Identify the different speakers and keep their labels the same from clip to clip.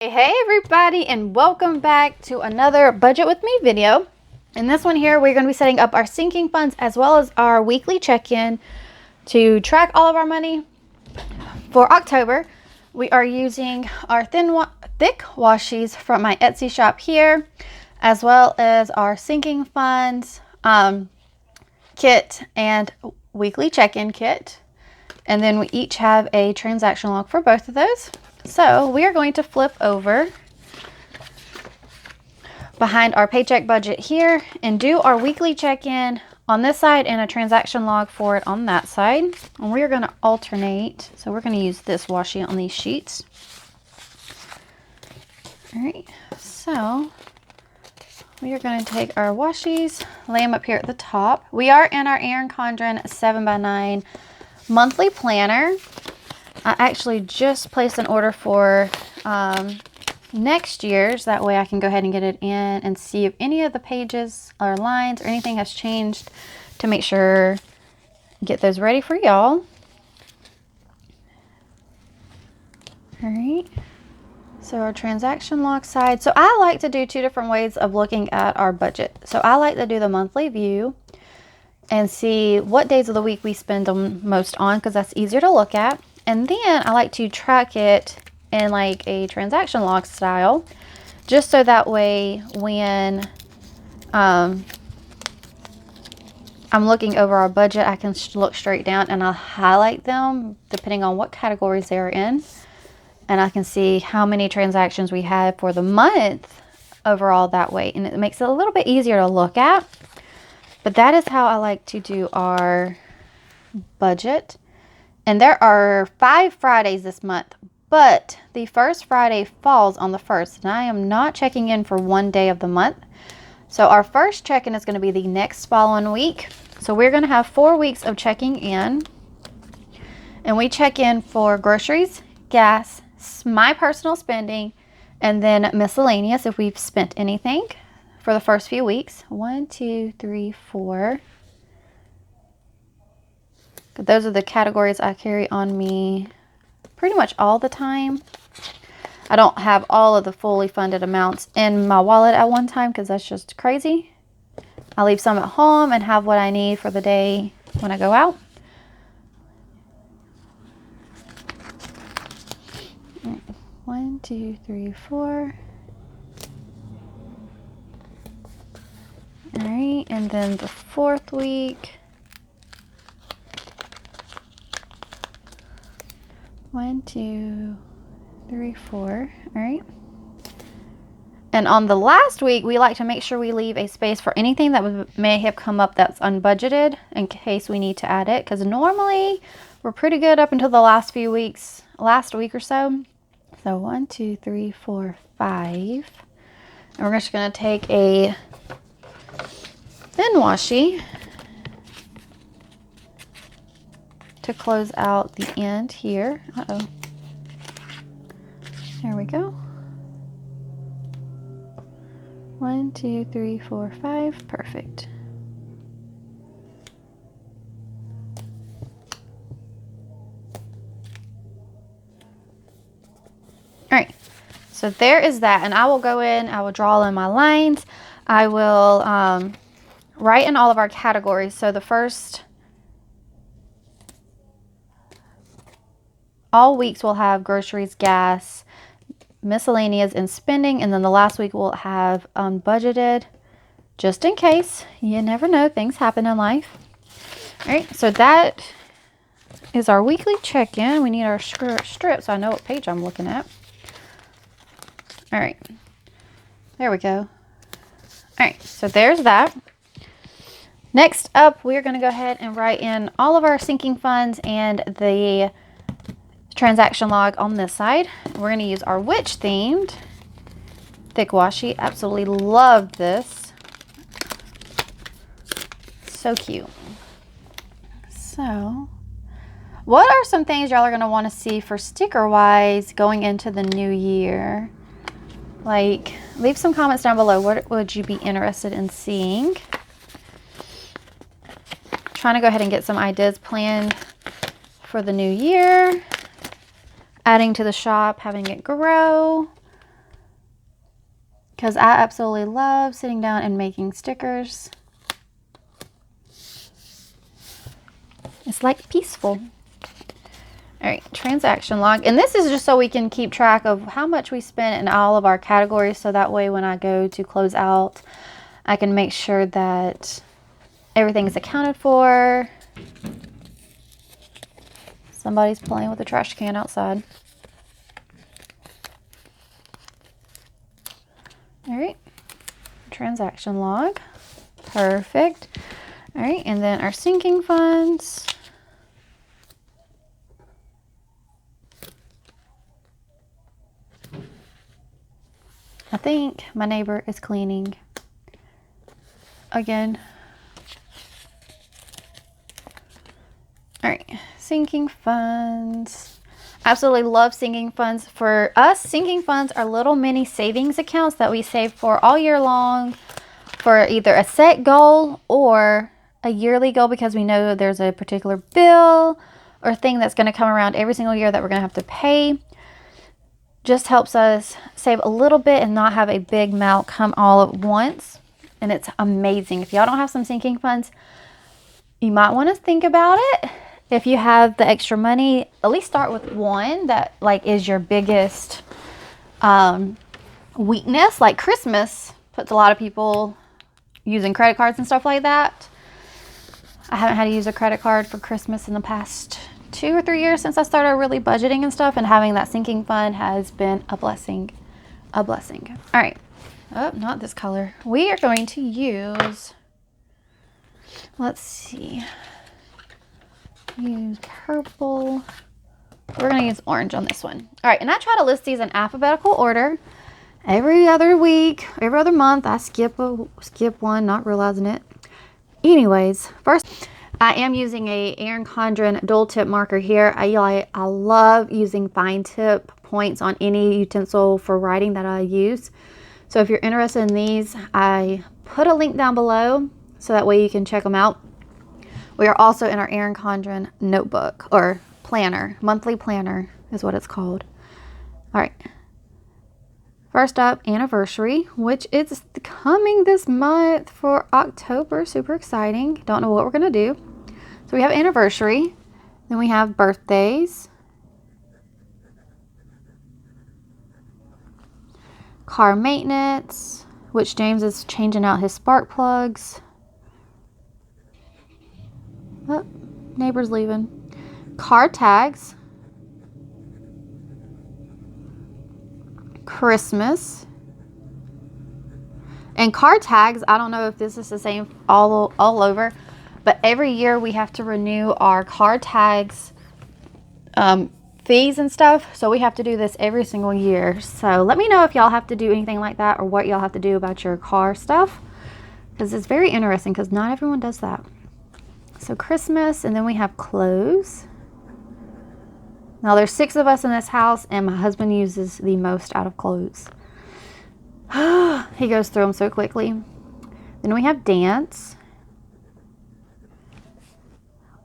Speaker 1: Hey everybody, and welcome back to another Budget with Me video. In this one here, we're going to be setting up our sinking funds as well as our weekly check-in to track all of our money. For October, we are using our thick washies from my Etsy shop here, as well as our sinking funds kit and weekly check-in kit. And then we each have a transaction log for both of those. So we are going to flip over behind our paycheck budget here and do our weekly check-in on this side and a transaction log for it on that side. And we are going to alternate. So we're going to use this washi on these sheets. All right, so we are going to take our washies, lay them up here at the top. We are in our Erin Condren 7x9 monthly planner. I actually just placed an order for next year's. That way I can go ahead and get it in and see if any of the pages or lines or anything has changed to make sure, get those ready for y'all. All right. So our transaction log side. So I like to do two different ways of looking at our budget. So I like to do the monthly view and see what days of the week we spend the most on, because that's easier to look at. And then I like to track it in like a transaction log style, just so that way when I'm looking over our budget, I can look straight down and I'll highlight them depending on what categories they're in. And I can see how many transactions we had for the month overall that way. And it makes it a little bit easier to look at. But that is how I like to do our budget. And there are 5 Fridays this month, but the first Friday falls on the 1st, and I am not checking in for one day of the month. So our first check-in is going to be the next following week. So we're going to have 4 weeks of checking in, and we check in for groceries, gas, my personal spending, and then miscellaneous if we've spent anything for the first few weeks. 1, 2, 3, 4. Those are the categories I carry on me pretty much all the time. I don't have all of the fully funded amounts in my wallet at one time because that's just crazy. I leave some at home and have what I need for the day when I go out. Right. 1, 2, 3, 4. All right, and then the 4th week. 1, 2, 3, 4. All right. And on the last week, we like to make sure we leave a space for anything that may have come up that's unbudgeted in case we need to add it. Because normally we're pretty good up until the last few weeks, last week or so. So 1, 2, 3, 4, 5. And we're just going to take a thin washi to close out the end here. Uh-oh. There we go. 1, 2, 3, 4, 5. Perfect. All right. So there is that. And I will go in, I will draw in my lines. I will write in all of our categories. So the first, all weeks we'll have groceries, gas, miscellaneous, and spending. And then the last week we'll have unbudgeted, just in case. You never know, things happen in life. All right, so that is our weekly check-in. We need our strip so I know what page I'm looking at. All right, there we go. All right, so there's that. Next up, we're going to go ahead and write in all of our sinking funds and the transaction log on this side. We're going to use our witch themed thick washi. Absolutely love this. So cute. So what are some things y'all are going to want to see for sticker wise going into the new year? Like, leave some comments down below. What would you be interested in seeing? Trying to go ahead and get some ideas planned for the new year. Adding to the shop, having it grow. because I absolutely love sitting down and making stickers. It's like peaceful. All right, transaction log. And this is just so we can keep track of how much we spent in all of our categories. So that way when I go to close out, I can make sure that everything is accounted for. Somebody's playing with a trash can outside. All right, transaction log. Perfect. All right, and then our sinking funds. I think my neighbor is cleaning again. All right, sinking funds. Absolutely love sinking funds. For us, sinking funds are little mini savings accounts that we save for all year long for either a set goal or a yearly goal, because we know there's a particular bill or thing that's going to come around every single year that we're going to have to pay. Just helps us save a little bit and not have a big amount come all at once. And it's amazing. If y'all don't have some sinking funds, you might want to think about it. If you have the extra money, at least start with one that like is your biggest weakness. Like Christmas puts a lot of people using credit cards and stuff like that. I haven't had to use a credit card for Christmas in the past 2 or 3 years since I started really budgeting and stuff, and having that sinking fund has been a blessing. A blessing. All right. Oh, not this color. We are going to use, let's see, use purple. We're going to use orange on this one. All right, and I try to list these in alphabetical order. Every other week, every other month, I skip one, not realizing it. Anyways, first, I am using a Erin Condren dual tip marker here. I love using fine tip points on any utensil for writing that I use. So if you're interested in these, I put a link down below so that way you can check them out. We are also in our Erin Condren notebook or planner, monthly planner is what it's called. All right. First up, anniversary, which is coming this month for October. Super exciting. Don't know what we're going to do. So we have anniversary. Then we have birthdays. Car maintenance, which James is changing out his spark plugs. Oh, neighbor's leaving. Car tags. Christmas. And car tags, I don't know if this is the same all over, but every year we have to renew our car tags fees and stuff. So we have to do this every single year. So let me know if y'all have to do anything like that or what y'all have to do about your car stuff, because it's very interesting because not everyone does that. So Christmas, and then we have clothes. Now there's 6 of us in this house and my husband uses the most out of clothes. He goes through them so quickly. Then we have dance.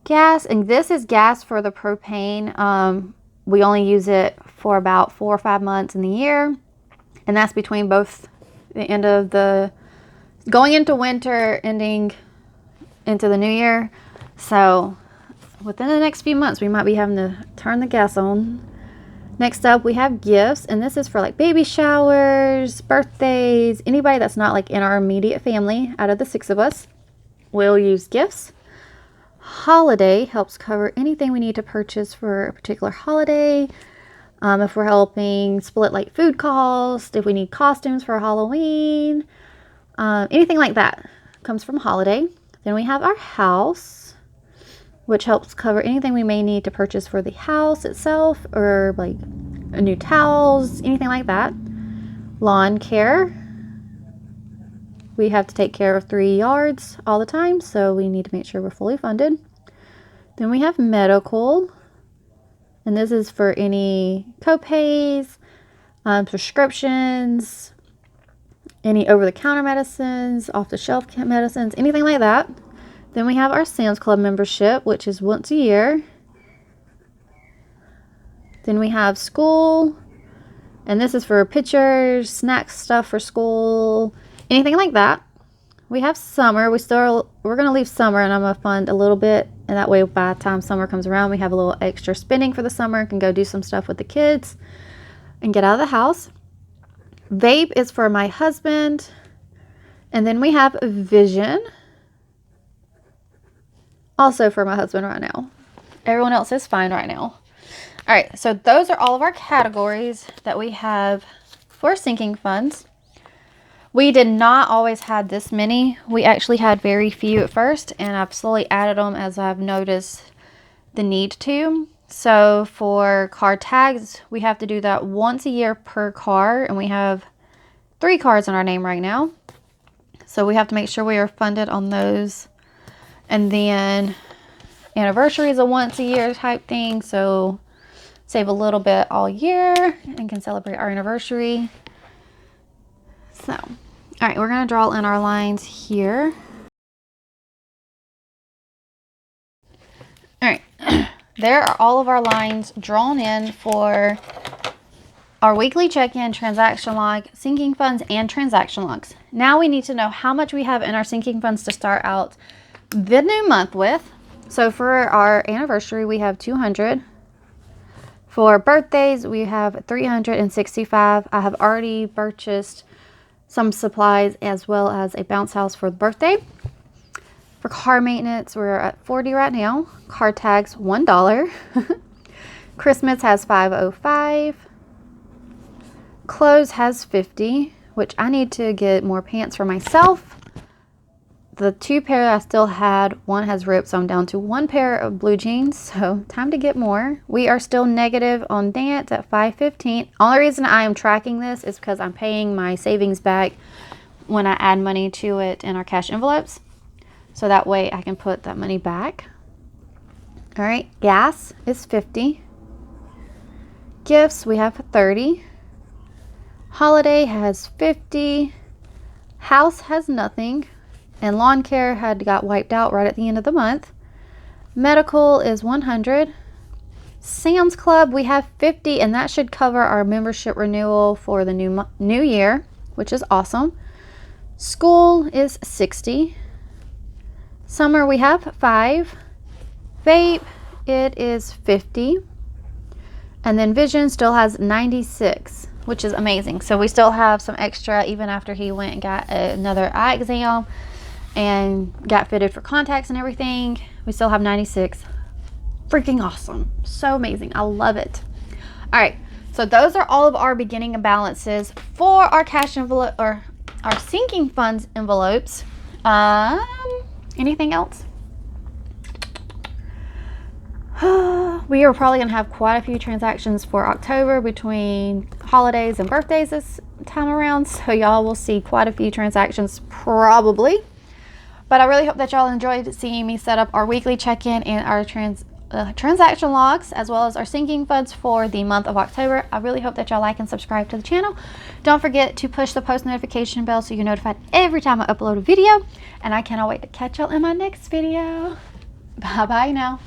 Speaker 1: Gas, and this is gas for the propane. We only use it for about 4 or 5 months in the year. And that's between both the end of the, going into winter, ending into the new year. So within the next few months, we might be having to turn the gas on. Next up, we have gifts, and this is for like baby showers, birthdays, anybody that's not like in our immediate family. Out of the 6 of us, we'll use gifts. Holiday helps cover anything we need to purchase for a particular holiday. If we're helping split like food costs, if we need costumes for Halloween, anything like that comes from holiday. Then we have our house, which helps cover anything we may need to purchase for the house itself, or like new towels, anything like that. Lawn care. We have to take care of 3 yards all the time, so we need to make sure we're fully funded. Then we have medical, and this is for any co-pays, prescriptions, any over-the-counter medicines, off-the-shelf medicines, anything like that. Then we have our Sam's Club membership, which is once a year. Then we have school, And this is for pictures, snack stuff for school, anything like that. We have summer. We're going to leave summer, and I'm going to fund a little bit. And that way, by the time summer comes around, we have a little extra spending for the summer. Can go do some stuff with the kids and get out of the house. Vape is for my husband. And then we have vision. Also for my husband right now. Everyone else is fine right now. All right, so those are all of our categories that we have for sinking funds. We did not always have this many. We actually had very few at first, and I've slowly added them as I've noticed the need to. So for car tags, we have to do that once a year per car, and we have 3 cars in our name right now. So we have to make sure we are funded on those. And then anniversary is a once a year type thing, so save a little bit all year and can celebrate our anniversary. So, all right, we're going to draw in our lines here. All right, there are all of our lines drawn in for our weekly check-in, transaction log, sinking funds, and transaction logs. Now we need to know how much we have in our sinking funds to start out the new month with. So for our anniversary, we have 200. For birthdays, we have 365. I have already purchased some supplies as well as a bounce house for the birthday. For car maintenance, we're at 40 right now. Car tags, $1. Christmas has $5.05. Clothes has $50, which I need to get more pants for myself. The 2 pair I still had, one has ripped, so I'm down to 1 pair of blue jeans. So time to get more. We are still negative on dance at $5.15. Only reason I am tracking this is because I'm paying my savings back when I add money to it in our cash envelopes. So that way I can put that money back. All right, gas is $50. Gifts, we have $30. Holiday has $50. House has nothing. And lawn care got wiped out right at the end of the month. Medical is $100. Sam's Club, we have $50, and that should cover our membership renewal for the new year, which is awesome. School is $60. Summer, we have $5. Vape, it is $50. And then vision still has $96, which is amazing. So we still have some extra even after he went and got another eye exam and got fitted for contacts and everything. We still have 96. Freaking awesome. So amazing. I love it. All right, so those are all of our beginning balances for our cash envelope or our sinking funds envelopes. Anything else? We are probably gonna have quite a few transactions for October between holidays and birthdays this time around, so y'all will see quite a few transactions probably. But I really hope that y'all enjoyed seeing me set up our weekly check-in and our transaction logs, as well as our sinking funds for the month of October. I really hope that y'all like and subscribe to the channel. Don't forget to push the post notification bell so you're notified every time I upload a video. And I cannot wait to catch y'all in my next video. Bye-bye now.